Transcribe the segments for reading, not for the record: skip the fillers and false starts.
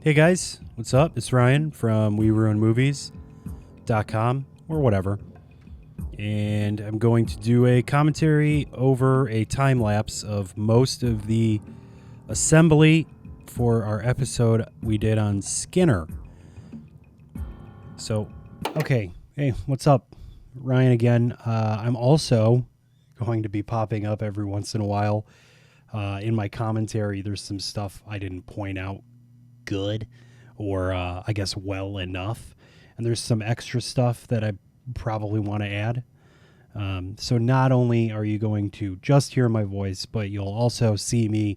Hey guys, what's up? It's Ryan from WeRuinMovies.com or whatever. And I'm going to do a commentary over a time lapse of most of the assembly for our episode we did on Skinner. So, okay. Hey, what's up? Ryan again. I'm also going to be popping up every once in a while. In my commentary, there's some stuff I didn't point out good or I guess well enough. And there's some extra stuff that I probably want to add. So not only are you going to just hear my voice, but you'll also see me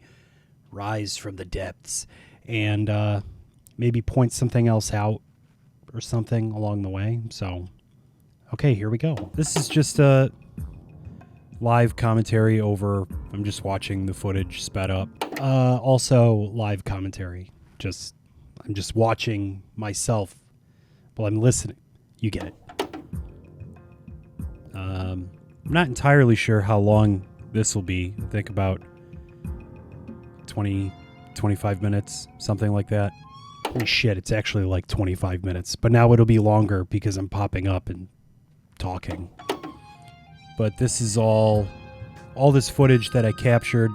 rise from the depths and maybe point something else out or something along the way. So, okay, here we go. This is just a live commentary over, I'm just watching the footage sped up. Also live commentary. I'm just watching myself while I'm listening. You get it. I'm not entirely sure how long this will be. I think about 20, 25 minutes, something like that. Holy shit, it's actually like 25 minutes. But now it'll be longer because I'm popping up and talking. But this is all this footage that I captured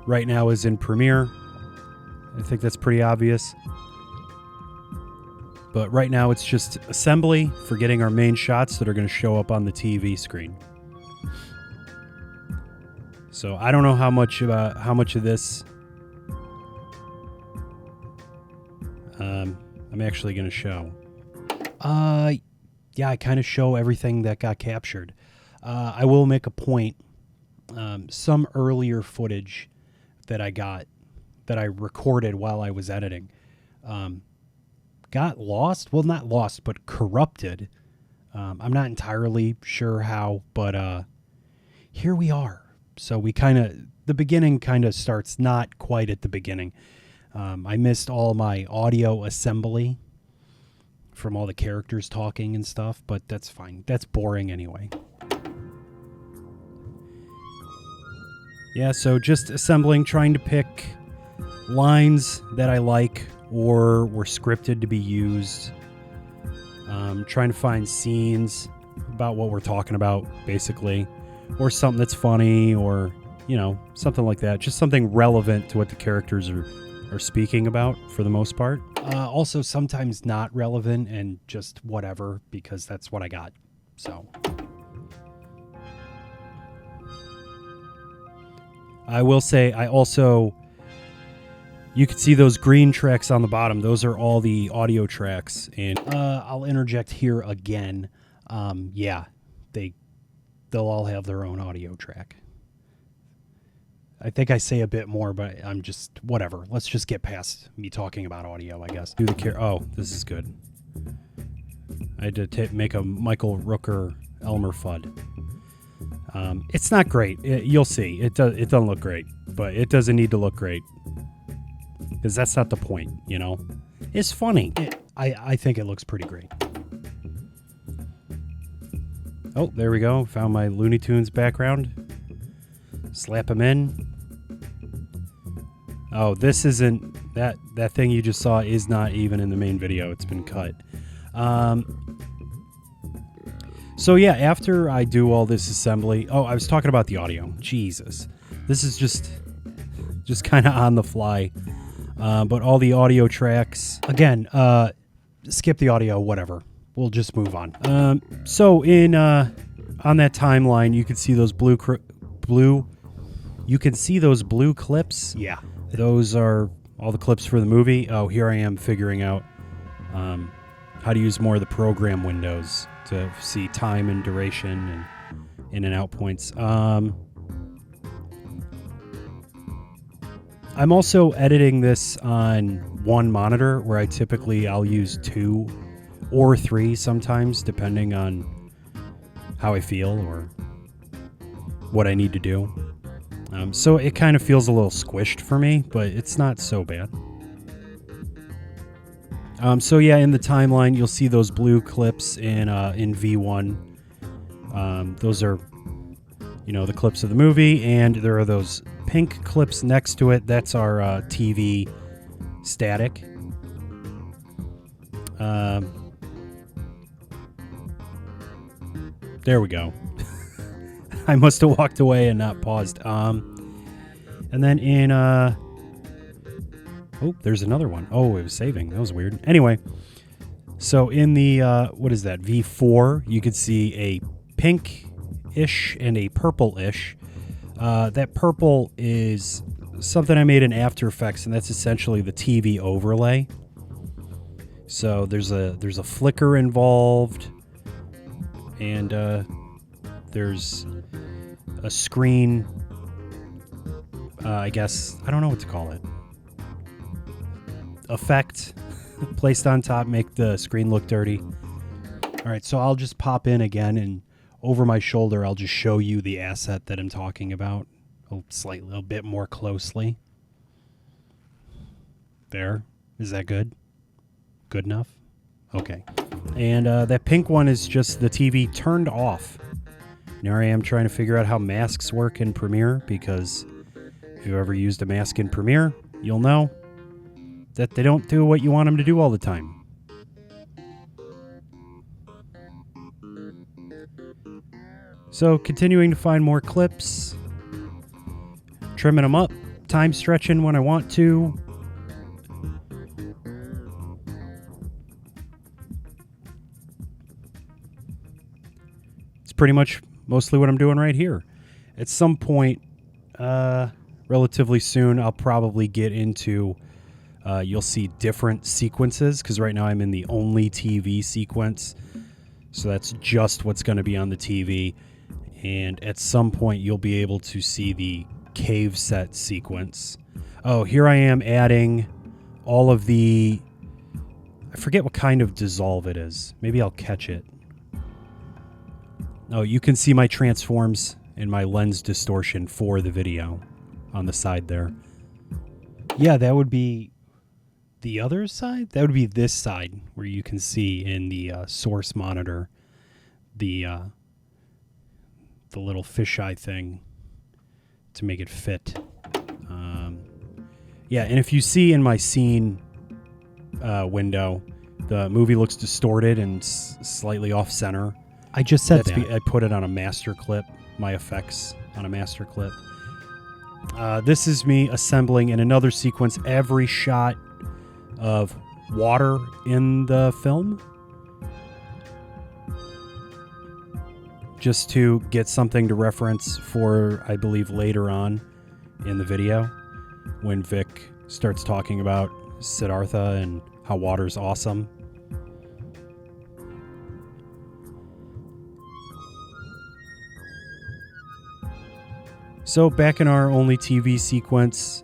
right now is in Premiere. I think that's pretty obvious. But right now it's just assembly for getting our main shots that are going to show up on the TV screen. So I don't know how much of this I'm actually going to show. Yeah, I kind of show everything that got captured. I will make a point. Some earlier footage that I got, that I recorded while I was editing, got lost. Well, not lost, but corrupted. I'm not entirely sure how, but here we are. So the beginning kind of starts not quite at the beginning. I missed all my audio assembly from all the characters talking and stuff, but that's fine. That's boring anyway. Yeah, so just assembling, trying to pick lines that I like or were scripted to be used. Trying to find scenes about what we're talking about, basically, or something that's funny, or something like that. Just something relevant to what the characters are speaking about for the most part. Also, sometimes not relevant and just whatever, because that's what I got. So I will say, you can see those green tracks on the bottom. Those are all the audio tracks. And I'll interject here again. Yeah, they'll all have their own audio track. I think I say a bit more, but I'm just, whatever. Let's just get past me talking about audio, I guess. Oh, this is good. I had to make a Michael Rooker Elmer Fudd. It's not great. You'll see. It doesn't look great, but it doesn't need to look great. Because that's not the point, It's funny. I think it looks pretty great. Oh, there we go. Found my Looney Tunes background. Slap him in. Oh, this isn't... That thing you just saw is not even in the main video. It's been cut. So yeah, after I do all this assembly... Oh, I was talking about the audio. Jesus. This is just kind of on the fly. But all the audio tracks... Again, skip the audio, whatever. We'll just move on. So on that timeline, you can see those blue... You can see those blue clips. Yeah. Those are all the clips for the movie. Oh, here I am figuring out how to use more of the program windows to see time and duration and in and out points. I'm also editing this on one monitor where I'll use 2 or 3 sometimes, depending on how I feel or what I need to do. So it kind of feels a little squished for me, but it's not so bad. So yeah, in the timeline, you'll see those blue clips in V1. Those are, the clips of the movie, and there are those pink clips next to it. That's our TV static. There we go. I must have walked away and not paused. And then in oh, there's another one. Oh, it was saving. That was weird. Anyway, so in the what is that? V4, you could see a pink-ish and a purple-ish. That purple is something I made in After Effects, and that's essentially the TV overlay. So there's a flicker involved, and there's a screen, I guess, I don't know what to call it, effect placed on top, make the screen look dirty. All right, so I'll just pop in again, and over my shoulder, I'll just show you the asset that I'm talking about a bit more closely. There. Is that good? Good enough? Okay. And that pink one is just the TV turned off. Now I am trying to figure out how masks work in Premiere, because if you've ever used a mask in Premiere, you'll know that they don't do what you want them to do all the time. So continuing to find more clips, trimming them up, time stretching when I want to. It's pretty much mostly what I'm doing right here. At some point, relatively soon, I'll probably get into, you'll see different sequences, because right now I'm in the only TV sequence. So that's just what's going to be on the TV. And at some point, you'll be able to see the cave set sequence. Oh, here I am adding all of the... I forget what kind of dissolve it is. Maybe I'll catch it. Oh, you can see my transforms and my lens distortion for the video on the side there. Yeah, that would be the other side? That would be this side, where you can see in the source monitor the little fisheye thing to make it fit. Yeah, and if you see in my scene window, the movie looks distorted and slightly off center. I just said that. I put it on a master clip, my effects on a master clip. This is me assembling in another sequence every shot of water in the film, just to get something to reference for, I believe, later on in the video when Vic starts talking about Siddhartha and how water's awesome. So back in our only TV sequence,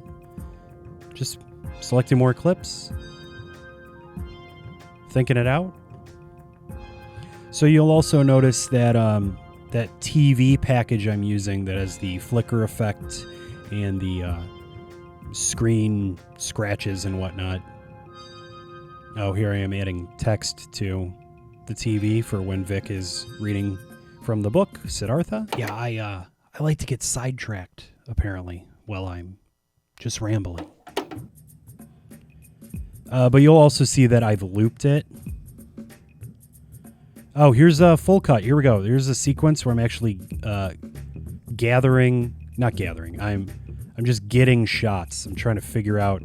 just selecting more clips, thinking it out. So you'll also notice that that TV package I'm using that has the flicker effect and the screen scratches and whatnot. Oh, here I am adding text to the TV for when Vic is reading from the book, Siddhartha. Yeah, I like to get sidetracked, apparently, while I'm just rambling. But you'll also see that I've looped it. Oh, here's a full cut. Here we go. There's a sequence where I'm actually I'm just getting shots. I'm trying to figure out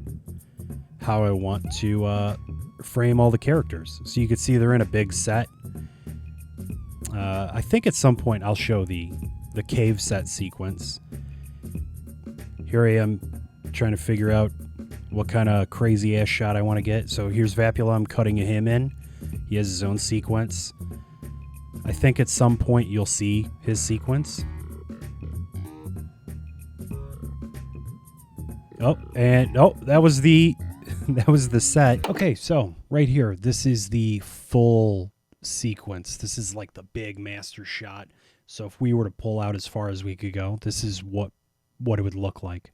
how I want to frame all the characters. So you can see they're in a big set. I think at some point I'll show the cave set sequence. Here I am trying to figure out what kind of crazy ass shot I want to get. So here's Vapula. I'm cutting him in. He has his own sequence. I think at some point you'll see his sequence. Oh, and that was the set. Okay, so right here, this is the full sequence. This is like the big master shot. So if we were to pull out as far as we could go, this is what it would look like.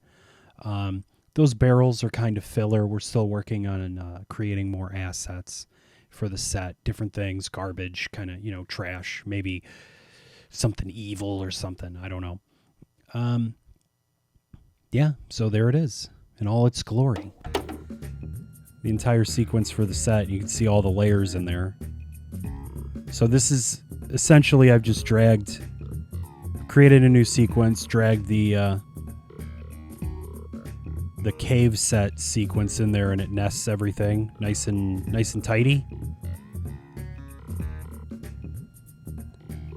Those barrels are kind of filler. We're still working on creating more assets for the set, different things, garbage, kind of, trash, maybe something evil or something. I don't know. Yeah, so there it is in all its glory. the entire sequence for the set. You can see all the layers in there. So this is essentially, I've just created a new sequence, dragged the cave set sequence in there, and it nests everything nice and tidy.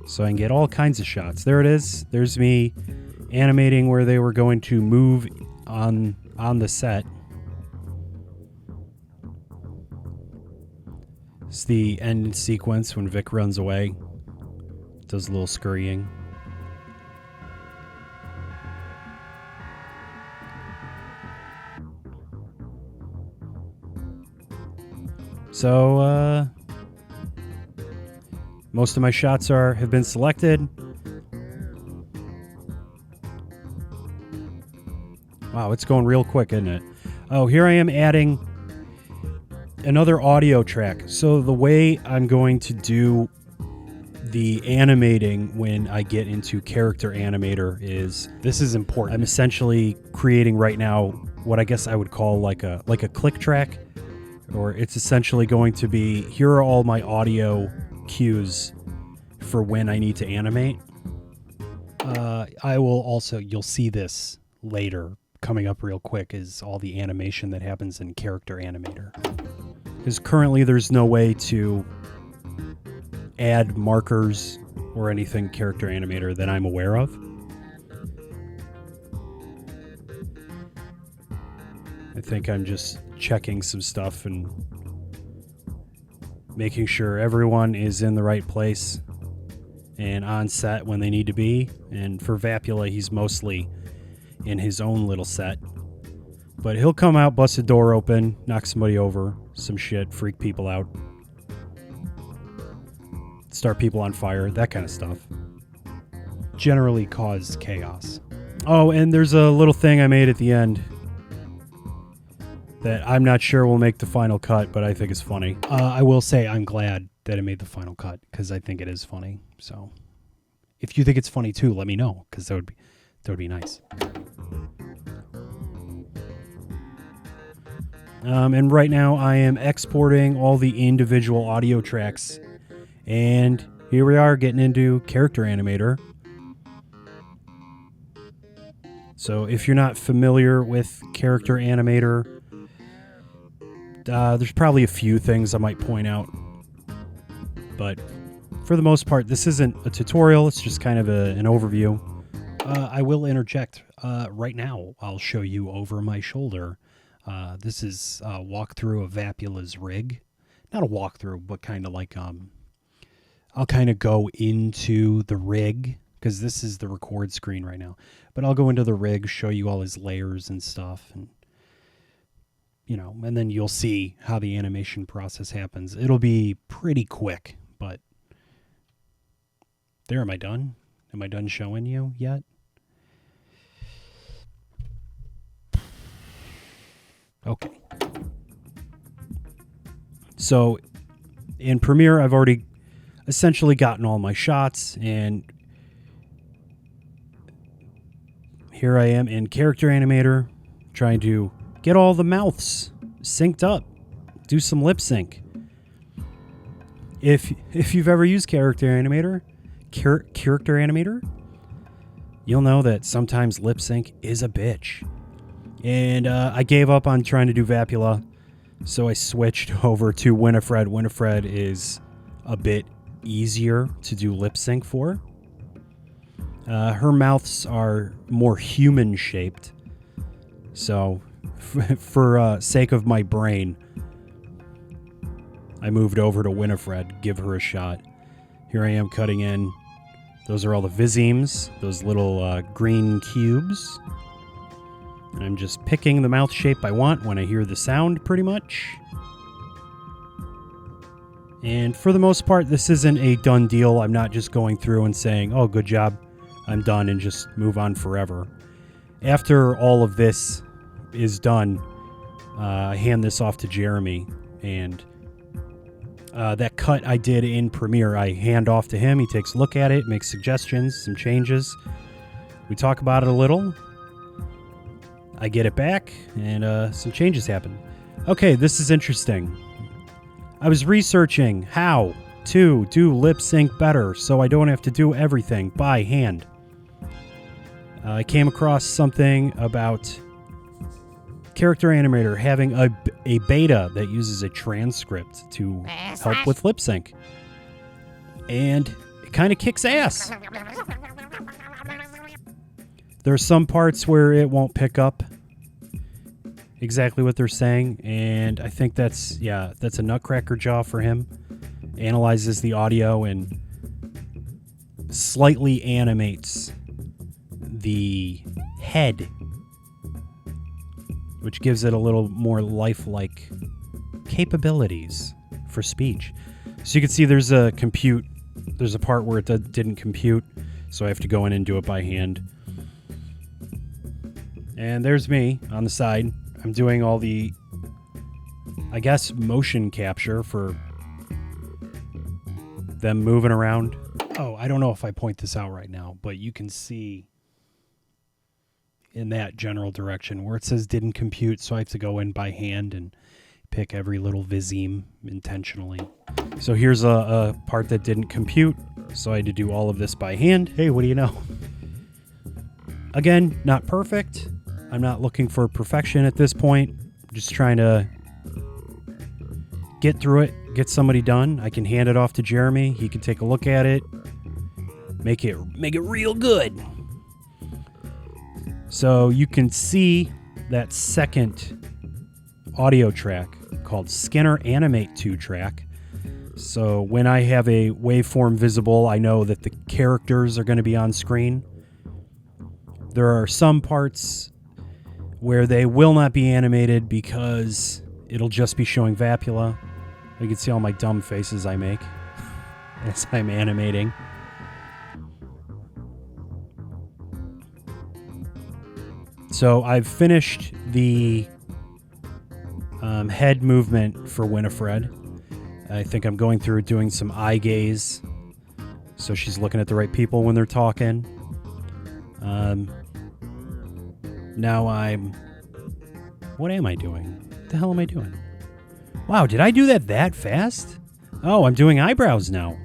So I can get all kinds of shots. There it is. There's me animating where they were going to move on the set. It's the end sequence when Vic runs away. Does a little scurrying. So, most of my shots have been selected. Wow, it's going real quick, isn't it? Oh, here I am adding another audio track. So the way I'm going to do the animating when I get into Character Animator is, this is important. I'm essentially creating right now what I guess I would call like a click track, or it's essentially going to be, here are all my audio cues for when I need to animate. I will also, you'll see this later coming up real quick, is all the animation that happens in Character Animator. Because currently there's no way to add markers or anything Character Animator that I'm aware of. I think I'm just checking some stuff and making sure everyone is in the right place and on set when they need to be. And for Vapula, he's mostly in his own little set. But he'll come out, bust a door open, knock somebody over, some shit, freak people out, start people on fire, that kind of stuff. Generally cause chaos. Oh, and there's a little thing I made at the end that I'm not sure will make the final cut, but I think it's funny. I will say I'm glad that it made the final cut, because I think it is funny. So if you think it's funny too, let me know, because that would be nice. And right now I am exporting all the individual audio tracks, and here we are getting into Character Animator. So if you're not familiar with Character Animator, there's probably a few things I might point out, but for the most part, this isn't a tutorial. It's just kind of an overview. I will interject right now. I'll show you over my shoulder. This is a walkthrough of Vapula's rig. Not a walkthrough, but kind of like, I'll kind of go into the rig, because this is the record screen right now. But I'll go into the rig, show you all his layers and stuff, and and then you'll see how the animation process happens. It'll be pretty quick, but there, am I done? Am I done showing you yet? Okay. So in Premiere, I've already essentially gotten all my shots, and here I am in Character Animator trying to get all the mouths synced up, do some lip sync. If you've ever used Character Animator, you'll know that sometimes lip sync is a bitch. And I gave up on trying to do Vapula, so I switched over to Winifred. Winifred is a bit easier to do lip sync for. Her mouths are more human shaped, so for sake of my brain, I moved over to Winifred, give her a shot. Here I am cutting in. Those are all the visemes, those little green cubes. And I'm just picking the mouth shape I want when I hear the sound, pretty much. And for the most part, this isn't a done deal. I'm not just going through and saying, oh, good job, I'm done, and just move on forever. After all of this is done, I hand this off to Jeremy, and that cut I did in Premiere, I hand off to him. He takes a look at it, makes suggestions, some changes. We talk about it a little. I get it back, and some changes happen. Okay, this is interesting. I was researching how to do lip sync better so I don't have to do everything by hand. I came across something about Character Animator having a beta that uses a transcript to help with lip sync. And it kind of kicks ass. There are some parts where it won't pick up exactly what they're saying, and I think that's a nutcracker jaw for him. Analyzes the audio and slightly animates the head, which gives it a little more lifelike capabilities for speech. So you can see there's a part where it didn't compute, so I have to go in and do it by hand. And there's me on the side. I'm doing all the, I guess, motion capture for them moving around. Oh, I don't know if I point this out right now, but you can see in that general direction where it says didn't compute, so I have to go in by hand and pick every little viseme intentionally. So here's a part that didn't compute, so I had to do all of this by hand. Hey, what do you know? Again, not perfect. I'm not looking for perfection at this point. I'm just trying to get through it, get somebody done. I can hand it off to Jeremy. He can take a look at it, make it real good. So you can see that second audio track called Skinner Animate 2 track. So when I have a waveform visible, I know that the characters are going to be on screen. There are some parts where they will not be animated because it'll just be showing Vapula. You can see all my dumb faces I make as I'm animating. So I've finished the head movement for Winifred. I think I'm going through doing some eye gaze, so she's looking at the right people when they're talking. Now what am I doing? What the hell am I doing? Wow, did I do that fast? Oh, I'm doing eyebrows now.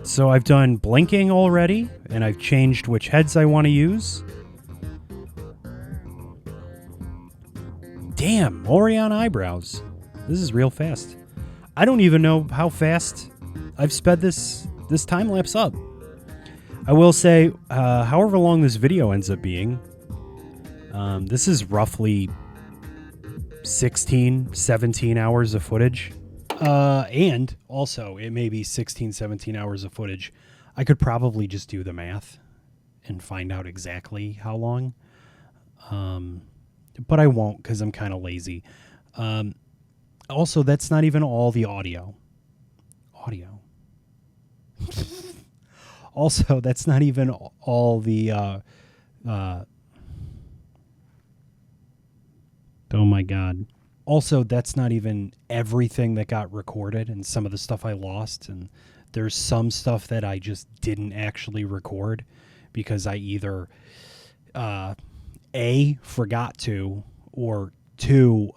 So I've done blinking already, and I've changed which heads I want to use. Damn, already on eyebrows. This is real fast. I don't even know how fast I've sped this time lapse up. I will say, however long this video ends up being, this is roughly 16, 17 hours of footage. And also, it may be 16, 17 hours of footage. I could probably just do the math and find out exactly how long. But I won't because I'm kind of lazy. Also, that's not even all the audio. Also, that's not even all the... oh my God. Also, that's not even everything that got recorded and some of the stuff I lost. And there's some stuff that I just didn't actually record because I either A, forgot to, or 2,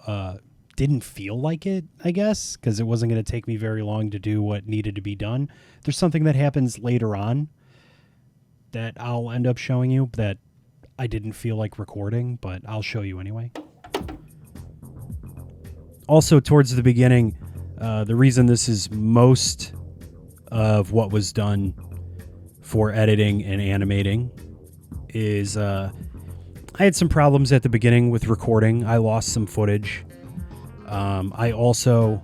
didn't feel like it, I guess, because it wasn't going to take me very long to do what needed to be done. There's something that happens later on that I'll end up showing you that I didn't feel like recording, but I'll show you anyway. Also, towards the beginning, the reason this is most of what was done for editing and animating is I had some problems at the beginning with recording. I lost some footage. I also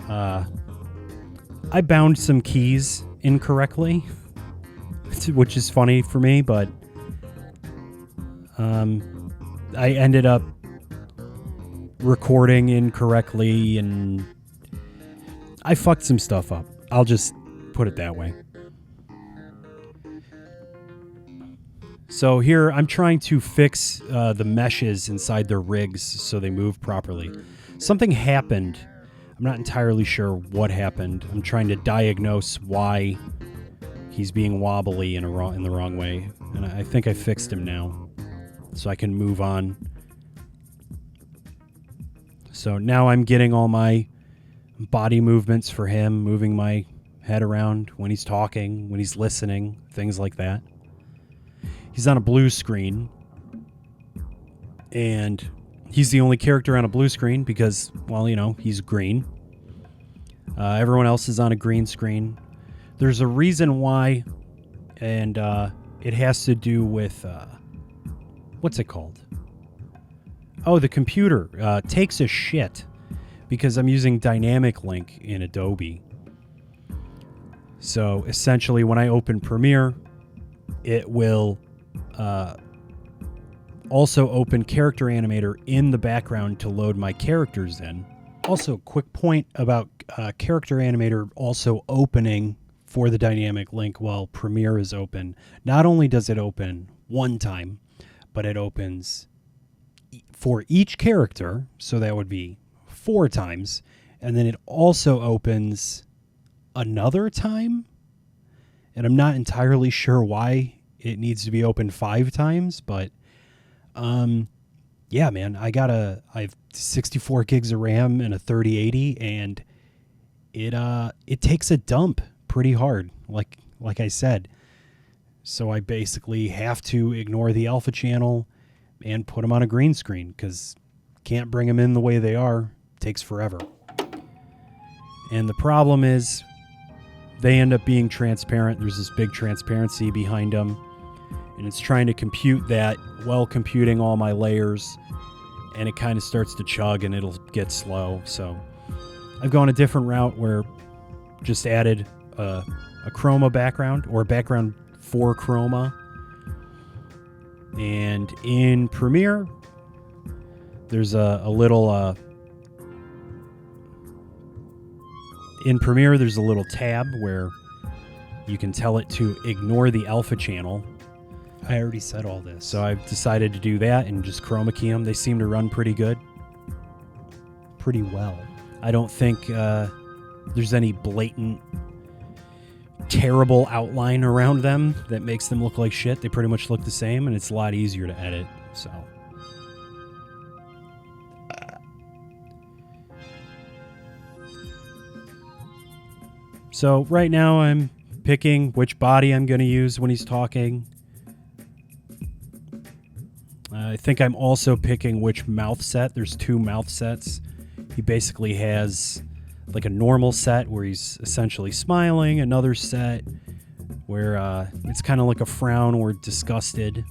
I bound some keys incorrectly, which is funny for me, but I ended up recording incorrectly and I fucked some stuff up. I'll just put it that way. So here I'm trying to fix the meshes inside their rigs so they move properly. Something happened. I'm not entirely sure what happened. I'm trying to diagnose why he's being wobbly in the wrong way. And I think I fixed him now. So I can move on So now I'm getting all my body movements for him, moving my head around when he's talking, when he's listening, things like that. He's on a blue screen, and he's the only character on a blue screen because, well, he's green. Everyone else is on a green screen. There's a reason why, and it has to do with, what's it called? Oh, the computer takes a shit because I'm using dynamic link in Adobe. So essentially when I open Premiere, it will also open Character Animator in the background to load my characters in. Also, quick point about Character Animator also opening for the dynamic link while Premiere is open. Not only does it open one time, but it opens for each character, so that would be 4 times, and then it also opens another time, and I'm not entirely sure why it needs to be open 5 times, but yeah, man, I have 64 gigs of RAM and a 3080, and it takes a dump pretty hard, like I said. So I basically have to ignore the alpha channel and put them on a green screen because can't bring them in the way they are. Takes forever. And the problem is they end up being transparent. There's this big transparency behind them, and it's trying to compute that while computing all my layers, and it kind of starts to chug and it'll get slow. So I've gone a different route where just added a Chroma background, or a background for Chroma. And in Premiere, there's a little tab where you can tell it to ignore the alpha channel. I already said all this. So I've decided to do that and just chroma key them. They seem to run pretty good. Pretty well. I don't think there's any blatant terrible outline around them that makes them look like shit. They pretty much look the same, and it's a lot easier to edit. So right now I'm picking which body I'm going to use when he's talking. I think I'm also picking which mouth set. There's 2 mouth sets. He basically has like a normal set where he's essentially smiling, another set where it's kind of like a frown or disgusted.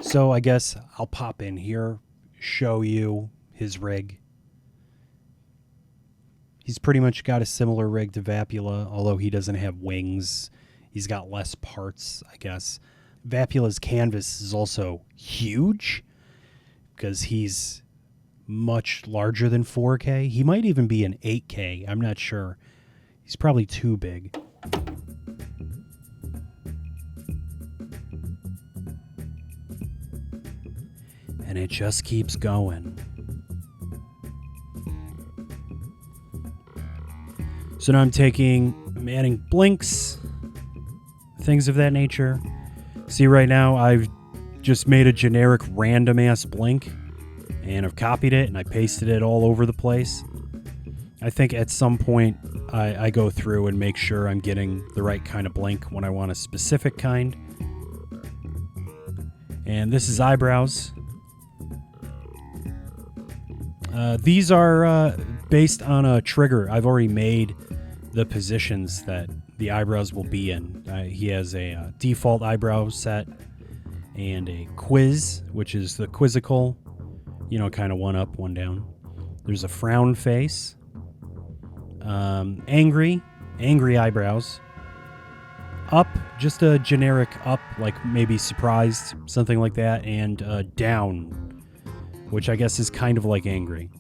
So I guess I'll pop in here, show you his rig. He's pretty much got a similar rig to Vapula, although he doesn't have wings. He's got less parts, I guess. Vapula's canvas is also huge because he's much larger than 4K. He might even be an 8K. I'm not sure. He's probably too big. And it just keeps going. So now I'm adding blinks, things of that nature. See, right now I've just made a generic random ass blink, and I've copied it and I pasted it all over the place. I think at some point I go through and make sure I'm getting the right kind of blink when I want a specific kind. And this is eyebrows. These are based on a trigger. I've already made the positions that the eyebrows will be in. He has a default eyebrow set and a quiz, which is the quizzical, kind of one up, one down. There's a frown face, angry eyebrows, up, just a generic up, like maybe surprised, something like that, and down, which I guess is kind of like angry.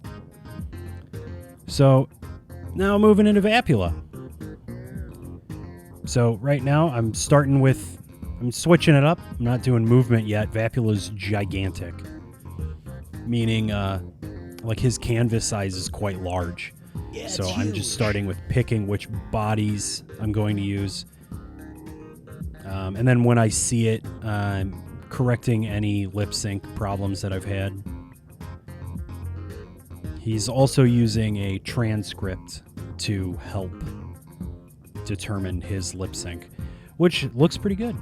So now moving into Vapula. So right now I'm switching it up. I'm not doing movement yet. Vapula's gigantic, meaning like his canvas size is quite large. Yeah, so I'm just starting with picking which bodies I'm going to use. And then when I see it, I'm correcting any lip sync problems that I've had. He's also using a transcript to help determine his lip sync, which looks pretty good.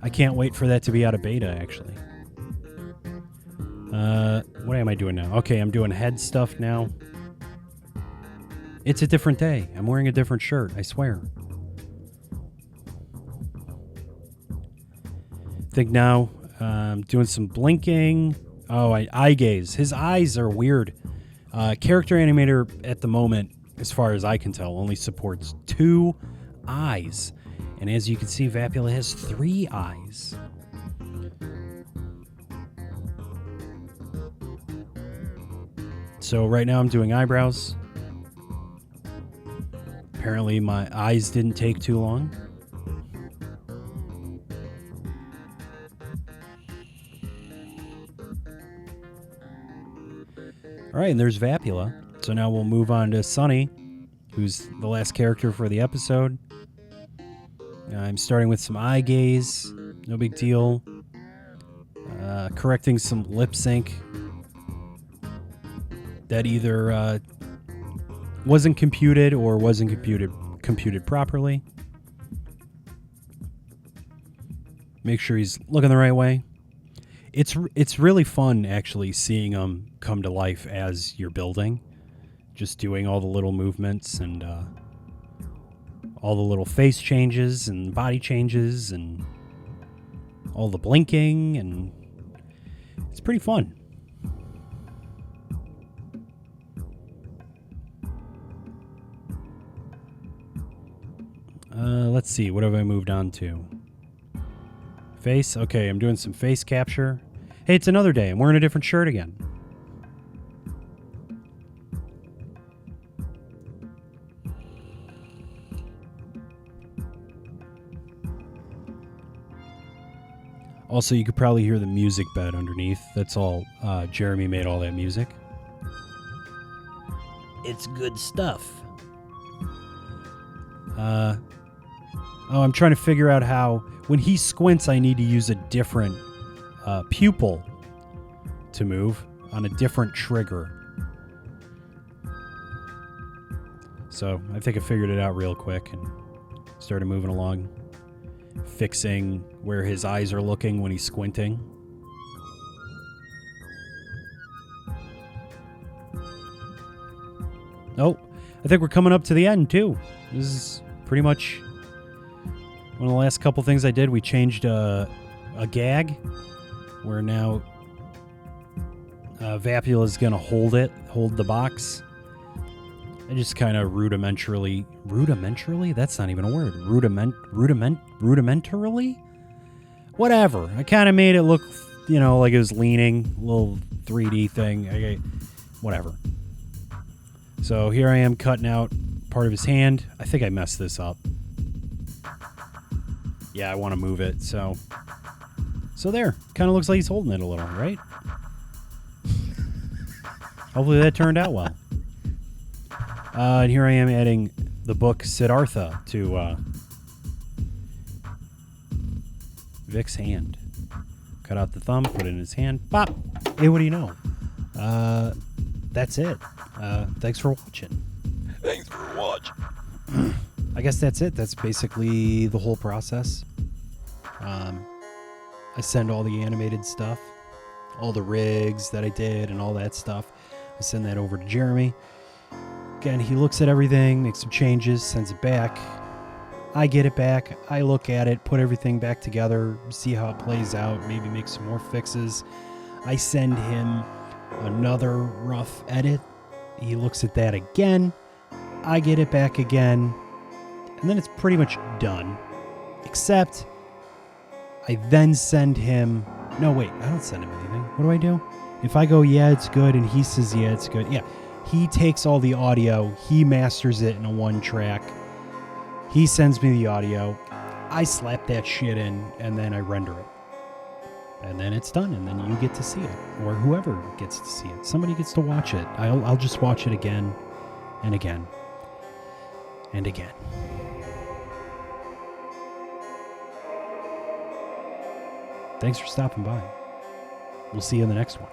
I can't wait for that to be out of beta, actually. What am I doing now? Okay, I'm doing head stuff now. It's a different day. I'm wearing a different shirt, I swear. I think now I'm doing some blinking. Oh, eye gaze. His eyes are weird. Character Animator at the moment, as far as I can tell, only supports 2 eyes. And as you can see, Vapula has 3 eyes. So right now I'm doing eyebrows. Apparently my eyes didn't take too long. All right, and there's Vapula. So now we'll move on to Sunny, who's the last character for the episode. I'm starting with some eye gaze. No big deal. Correcting some lip sync that either wasn't computed or wasn't computed properly. Make sure he's looking the right way. It's really fun actually seeing him come to life as you're building, just doing all the little movements and all the little face changes and body changes and all the blinking, and it's pretty fun. Let's see, what have I moved on to? Face? Okay, I'm doing some face capture. Hey, it's another day. I'm wearing a different shirt again. Also, you could probably hear the music bed underneath. That's all. Jeremy made all that music. It's good stuff. I'm trying to figure out how, when he squints, I need to use a different pupil to move on a different trigger. So I think I figured it out real quick and started moving along, fixing where his eyes are looking when he's squinting. Oh, I think we're coming up to the end too. This is pretty much one of the last couple things I did. We changed a gag where now Vapula is going to hold the box. I just kind of rudimentarily, that's not even a word. Rudimentarily? Whatever. I kind of made it look, like it was leaning, a little 3D thing. Okay, whatever. So here I am cutting out part of his hand. I think I messed this up. Yeah, I want to move it, so there. Kind of looks like he's holding it a little, right? Hopefully that turned out well. And here I am adding the book Siddhartha to Vic's hand. Cut out the thumb, put it in his hand. Pop! Hey, what do you know? That's it. Thanks for watching. Thanks for watching. I guess that's it. That's basically the whole process. I send all the animated stuff, all the rigs that I did and all that stuff. I send that over to Jeremy. Again, he looks at everything, makes some changes, sends it back. I get it back. I look at it, put everything back together, see how it plays out, maybe make some more fixes. I send him another rough edit. He looks at that again. I get it back again. And then it's pretty much done. Except I then send him... No, wait, I don't send him anything. What do I do? If I go, yeah, it's good, and he says, yeah, it's good. Yeah, he takes all the audio. He masters it in a 1 track. He sends me the audio. I slap that shit in, and then I render it. And then it's done, and then you get to see it. Or whoever gets to see it. Somebody gets to watch it. I'll just watch it again and again and again. thanks for stopping by. We'll see you in the next one.